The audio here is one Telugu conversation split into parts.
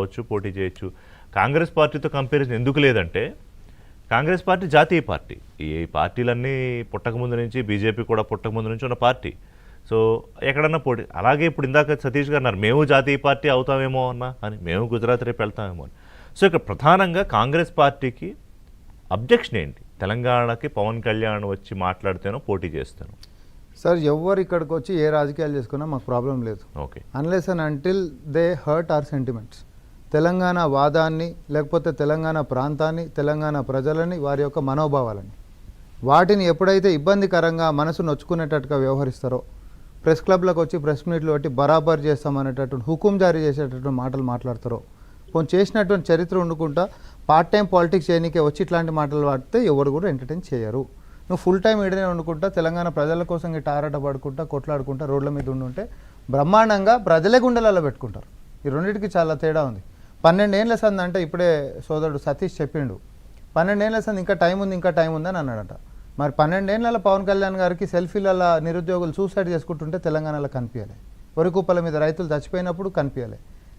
రావచ్చు, పోటీ చేయొచ్చు. కాంగ్రెస్ పార్టీతో కంపారిజన్ ఎందుకు లేదంటే కాంగ్రెస్ పార్టీ జాతీయ పార్టీ. ఈ పార్టీలన్నీ పుట్టకముందు నుంచి, బీజేపీ కూడా పుట్టకముందు నుంచి ఉన్న పార్టీ. సో ఎక్కడన్నా పోటీ. అలాగే ఇప్పుడు ఇందాక సతీష్ గారు అన్నారు మేము జాతీయ పార్టీ అవుతామేమో అన్నా అని, మేము గుజరాత్ రేపు వెళ్తామేమో అని. సో ఇక్కడ ప్రధానంగా కాంగ్రెస్ పార్టీకి అబ్జెక్షన్ ఏంటి? తెలంగాణకి పవన్ కళ్యాణ్ వచ్చి మాట్లాడితేనో పోటీ చేస్తాను సార్. ఎవరు ఇక్కడికి వచ్చి ఏ రాజకీయాలు చేసుకున్నా మాకు ప్రాబ్లం లేదు. Okay, unless and until they hurt our sentiments. Telangana వాదాన్ని, లేకపోతే తెలంగాణ ప్రాంతాన్ని, తెలంగాణ ప్రజలని, వారి యొక్క మనోభావాలని, వాటిని ఎప్పుడైతే ఇబ్బందికరంగా మనసు నొచ్చుకునేటట్టుగా వ్యవహరిస్తారో, ప్రెస్ క్లబ్లకు వచ్చి ప్రెస్ మీట్లు పెట్టి బరాబర్ చేస్తామనేటటువంటి హుకుం జారీ చేసేటటువంటి మాటలు మాట్లాడతారో, పోనీ చేసినటువంటి చరిత్ర ఉండుకుంటా పార్ట్ టైం పాలిటిక్స్ చేయనీకే వచ్చి ఇట్లాంటి మాటలు వాడితే ఎవరు కూడా ఎంటర్టైన్ చేయరు. నువ్వు ఫుల్ టైం ఈడనే వండుకుంటా తెలంగాణ ప్రజల కోసం ఇట్లా ఆరాట పడుకుంటా కొట్లాడుకుంటా రోడ్ల మీద ఉండుంటే బ్రహ్మాండంగా ప్రజలే గుండెలలో పెట్టుకుంటారు. ఈ రెండింటికి చాలా తేడా ఉంది. 12 ఏళ్ళ సంది అంటే ఇప్పుడే సోదరుడు సతీష్ చెప్పిండు, 12 ఏళ్ళ సంది ఇంకా టైం ఉంది అని అన్నాడట. మరి 12 ఏళ్ళ పవన్ కళ్యాణ్ గారికి సెల్ఫీలలో నిరుద్యోగులు సూసైడ్ చేసుకుంటుంటే తెలంగాణలో కనిపించాలి, వరికుప్పల మీద రైతులు చచ్చిపోయినప్పుడు కనిపించాలి,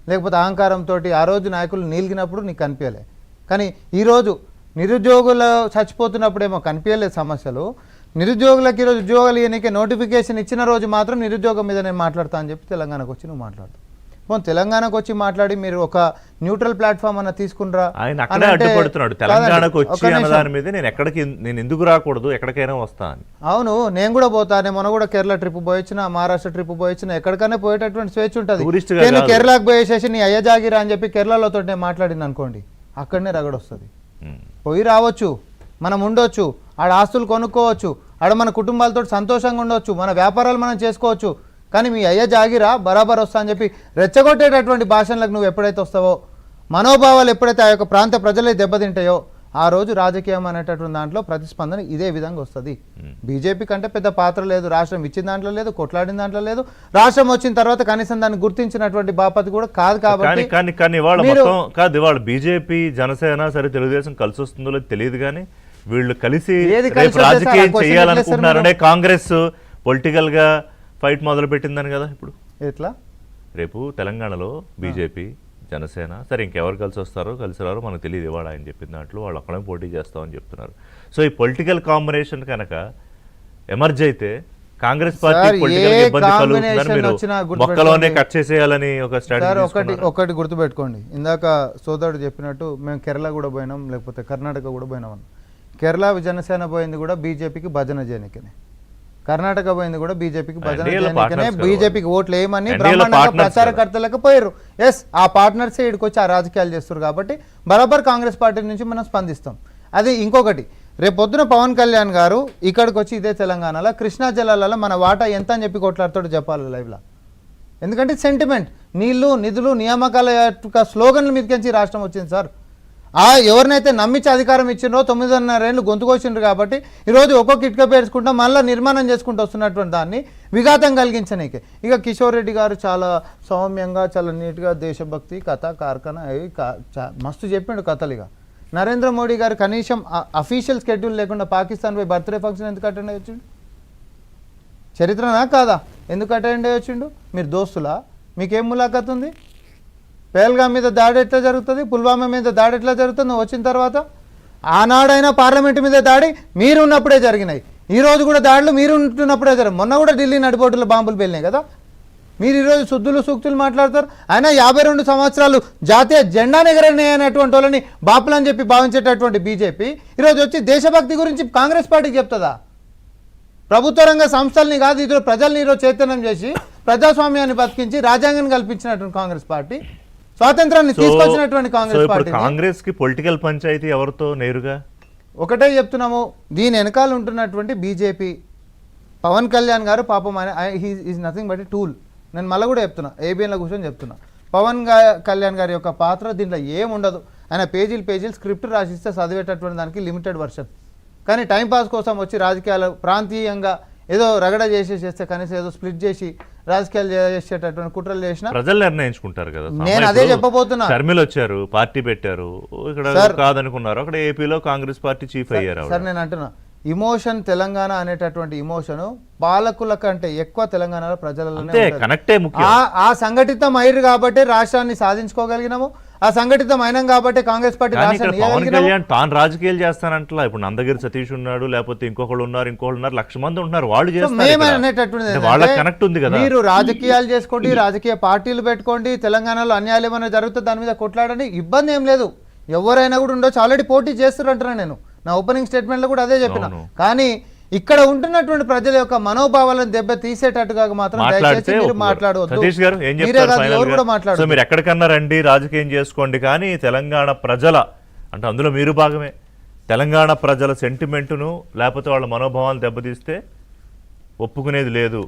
లేకపోతే అహంకారంతో ఆ రోజు నాయకులు నీలిగినప్పుడు నీకు కనిపించాలి. కానీ ఈరోజు నిరుద్యోగులు చచ్చిపోతున్నప్పుడేమో కనిపించలేదు సమస్యలు. నిరుద్యోగులకు ఈరోజు ఉద్యోగాలు ఇవ్వనీకే నోటిఫికేషన్ ఇచ్చిన రోజు మాత్రం నిరుద్యోగం మీద నేను మాట్లాడతా అని చెప్పి తెలంగాణకు వచ్చి నువ్వు మాట్లాడు. తెలంగాణకు వచ్చి మాట్లాడి మీరు ఒక న్యూట్రల్ ప్లాట్ఫామ్ అన్న తీసుకునిరా. ఆయన అక్కడే అడ్డుపడుతున్నాడు. తెలంగాణకు వచ్చి అన్న దాని మీద నేను ఎందుకు రాకూడదు, ఎక్కడికైనా వస్తా అని. అవును, నేను కూడా పోతా. నేను మొన్న కూడా కేరళ ట్రిప్ పోయొచ్చిన, మహారాష్ట్ర ట్రిప్ పోయొచ్చిన, ఎక్కడికైనా పోయేటటువంటి స్వేచ్ఛ ఉంటుంది. నేను కేరళకు పోయేసేసి నీ అయ్య జాగిరా అని చెప్పి కేరళలో నేను మాట్లాడింది అనుకోండి, అక్కడనే రగడొస్తుంది. పోయి రావచ్చు, మనం ఉండొచ్చు, ఆడ ఆస్తులు కొనుక్కోవచ్చు, ఆడ మన కుటుంబాలతో సంతోషంగా ఉండవచ్చు, మన వ్యాపారాలు మనం చేసుకోవచ్చు. కానీ మీ అయ్య జాగిరా బరాబర్ వస్తా అని చెప్పి రెచ్చగొట్టేటటువంటి భాషలకు నువ్వు ఎప్పుడైతే వస్తావో, మనోభావాలు ఎప్పుడైతే ఆ యొక్క ప్రాంత ప్రజలే దెబ్బతింటాయో, ఆ రోజు రాజకీయం అనేటటువంటి దాంట్లో ప్రతిస్పందన ఇదే విధంగా వస్తుంది. బీజేపీ కంటే పెద్ద పాత్ర లేదు, రాష్ట్రం ఇచ్చిన దాంట్లో లేదు, కొట్లాడిన దాంట్లో లేదు. రాష్ట్రం వచ్చిన తర్వాత కనీసం దాన్ని గుర్తించినటువంటి బాపతి కూడా కాదు. కాబట్టి ఇవాళ బీజేపీ జనసేన సరే తెలుగుదేశం కలిసి వస్తుందో లేదో తెలియదు, కానీ వీళ్ళు కలిసి రాజకీయం చేయాలనుకుంటున్నారనే కాంగ్రెస్ పొలిటికల్ గా ఫైట్ మొదలు పెట్టిందని కదా. ఇప్పుడు ఎట్లా రేపు తెలంగాణలో బీజేపీ జనసేన సరే ఇంకెవరు కలిసి వస్తారో కలిసి రారో మనకు తెలియదు. ఇవాళ ఆయన చెప్పిన దాంట్లో వాళ్ళు అక్కడే పోటీ చేస్తామని చెప్తున్నారు. సో ఈ పొలిటికల్ కాంబినేషన్ కనుక ఎమర్జ్ అయితే కాంగ్రెస్ పార్టీ పొలిటికల్ ఇబ్బంది కలుగుతుందని మీరు మొక్కలోనే కట్ చేసేయాలని ఒక స్ట్రాటజీ. ఒకటి గుర్తుపెట్టుకోండి, ఇందాక సోదరుడు చెప్పినట్టు మేము కేరళ కూడా పోయినాం, లేకపోతే కర్ణాటక కూడా పోయినాం. కేరళ జనసేన పోయింది కూడా బీజేపీకి భజన చేయనికనే, కర్ణాటక పోయింది కూడా బీజేపీకి భజన చేయనికనే, బీజేపీకి ఓట్లు వేయమని బ్రహ్మాండంగా ప్రచారకర్తలకు పోయారు. ఎస్, ఆ పార్ట్నర్సే ఇక్కడికి వచ్చి ఆ రాజకీయాలు చేస్తారు కాబట్టి బరాబర్ కాంగ్రెస్ పార్టీ నుంచి మనం స్పందిస్తాం. అది ఇంకొకటి, రేపు పొద్దున పవన్ కళ్యాణ్ గారు ఇక్కడికి వచ్చి ఇదే తెలంగాణలో కృష్ణా జలాలలో మన వాటా ఎంత అని చెప్పి కొట్లాడుతాడు చెప్పాలి లైవ్లో. ఎందుకంటే సెంటిమెంట్, నీళ్లు నిధులు నియామకాల యొక్క స్లోగన్ల మీదకించి రాష్ట్రం వచ్చింది సార్. ఎవరినైతే నమ్మించి అధికారం ఇచ్చిండ్రో 9.5 ఏళ్ళు గొంతుకొచ్చిండ్రు కాబట్టి ఈరోజు ఒక్కొక్క ఇటుక పేర్చుకుంటా మళ్ళీ నిర్మాణం చేసుకుంటూ వస్తున్నటువంటి దాన్ని విఘాతం కలిగించనీకే. ఇక కిషోర్ రెడ్డి గారు చాలా సౌమ్యంగా చాలా నీట్గా దేశభక్తి కథ కార్ఖానా మస్తు చెప్పిండు కథలు. ఇక నరేంద్ర మోడీ గారు కనీసం అఫీషియల్ స్కెడ్యూల్ లేకుండా పాకిస్తాన్ పోయి బర్త్డే ఫంక్షన్ ఎందుకు అటెండ్ అయ్యొచ్చిండు? చరిత్రనా కాదా? ఎందుకు అటెండ్ అయ్యొచ్చిండు? మీరు దోస్తులా? మీకేం ములాఖత్ ఉంది? పేల్గాం మీద దాడి ఎట్లా జరుగుతుంది, పుల్వామా మీద దాడి ఎట్లా జరుగుతుంది నువ్వు వచ్చిన తర్వాత? ఆనాడైనా పార్లమెంటు మీద దాడి మీరు ఉన్నప్పుడే జరిగినాయి, ఈరోజు కూడా దాడులు మీరు ఉంటున్నప్పుడే జరిగినాయి. మొన్న కూడా ఢిల్లీ నడిబొడ్డులో బాంబులు పేలినాయి కదా. మీరు ఈరోజు శుద్ధులు సూక్తులు మాట్లాడతారు. అయినా 52 సంవత్సరాలు జాతీయ జెండాను ఎగరనేటువంటి వాళ్ళని బాపులని చెప్పి భావించేటటువంటి బీజేపీ ఈరోజు వచ్చి దేశభక్తి గురించి కాంగ్రెస్ పార్టీకి చెప్తుందా? ప్రభుత్వ రంగ సంస్థల్ని కాదు, ఇద్దరు ప్రజల్ని ఈరోజు చైతన్యం చేసి ప్రజాస్వామ్యాన్ని బతికించి రాజ్యాంగం కల్పించినటువంటి కాంగ్రెస్ పార్టీ, స్వాతంత్రాన్ని తీసుకొచ్చినటువంటి కాంగ్రెస్ పార్టీ. కాంగ్రెస్ కి పొలిటికల్ పంచాయతీ ఎవరితో నేరుగా? ఒకటే చెప్తున్నాము, దీని వెనకాల ఉంటున్నటువంటి బీజేపీ, పవన్ కళ్యాణ్ గారు పాపం is nothing but A tool. నేను మళ్ళీ కూడా చెప్తున్నా, ఏబిఎన్లో కూర్చొని చెప్తున్నా, పవన్ కళ్యాణ్ గారి యొక్క పాత్ర దీంట్లో ఏముండదు. ఆయన పేజీలు స్క్రిప్ట్ రాసిస్తే చదివేటటువంటి దానికి లిమిటెడ్ వర్షన్. కానీ టైంపాస్ కోసం వచ్చి రాజకీయాలు ప్రాంతీయంగా ఏదో రగడ చేస్తే కనీసం ఏదో స్ప్లిట్ చేసి రాజకీయాలు చేసేటటువంటి కుట్రలు చేసిన ప్రజలు నిర్ణయించుకుంటారు కదా. నేను అదే చెప్పబోతున్నా. షర్మిల వచ్చారు, పార్టీ పెట్టారు, ఇక్కడ కాదనుకున్నారు, అక్కడ ఏపీలో కాంగ్రెస్ పార్టీ చీఫ్ అయ్యారు. సార్ నేను అంటున్నా, ఇమోషన్ తెలంగాణ అనేటటువంటి ఇమోషన్ పాలకుల కంటే ఎక్కువ తెలంగాణలో ప్రజలలో కనెక్టే ముఖ్యం. ఆ సంఘటితం అయ్యారు కాబట్టి రాష్ట్రాన్ని సాధించుకోగలిగినాము. ఆ సంఘటితం అయినాం కాబట్టి కాంగ్రెస్ పార్టీ కానీ ఇక్కడ రాష్ట్రాన్ని పవన్ ఇవ్వగలిగినాము. కళ్యాణ్ తాను రాజకీయాలు చేస్తానంటలా. ఇప్పుడు నందగిరి సతీష్ ఉన్నాడు, లేకపోతే ఇంకొకళ్ళు ఉన్నారు, 1,00,000 మంది ఉంటున్నారు, వాళ్ళు చేస్తారు మేము ఇక్కడ. అనేటటువంటిది అంటే ఏంటంటే, వాళ్ళకి కనెక్ట్ ఉంది కదా. మీరు రాజకీయాలు చేసుకోండి, రాజకీయ పార్టీలు పెట్టుకోండి, తెలంగాణలో అన్యాయాలు ఏమైనా జరుగుతుంది దాని మీద కొట్లాడండి, ఇబ్బంది ఏం లేదు. ఎవరైనా కూడా ఉండొచ్చు, ఆల్రెడీ పోటీ చేస్తున్నారు నేను నా ఓపెనింగ్ స్టేట్మెంట్లో కూడా అదే చెప్పిన. అవును. కానీ ఇక్కడ ఉంటున్నటువంటి ప్రజల యొక్క మనోభావాలను దెబ్బ తీసేటట్టుగా మాత్రం మాట్లాడితే దయచేసి మీరు ఒప్పుకోరు. మాట్లాడవద్దు. సతీష్ గారు ఏం మీరే చెప్తారు కాదు, ఫైనల్ ఎవరు గా? కూడా సో మాట్లాడదు. మీరు ఎక్కడికన్నా రండి, రాజకీయం చేసుకోండి, కానీ తెలంగాణ ప్రజల అంటే అందులో మీరు భాగమే, తెలంగాణ ప్రజల సెంటిమెంటును లేకపోతే వాళ్ళ మనోభావాలను దెబ్బతీస్తే ఒప్పుకునేది లేదు.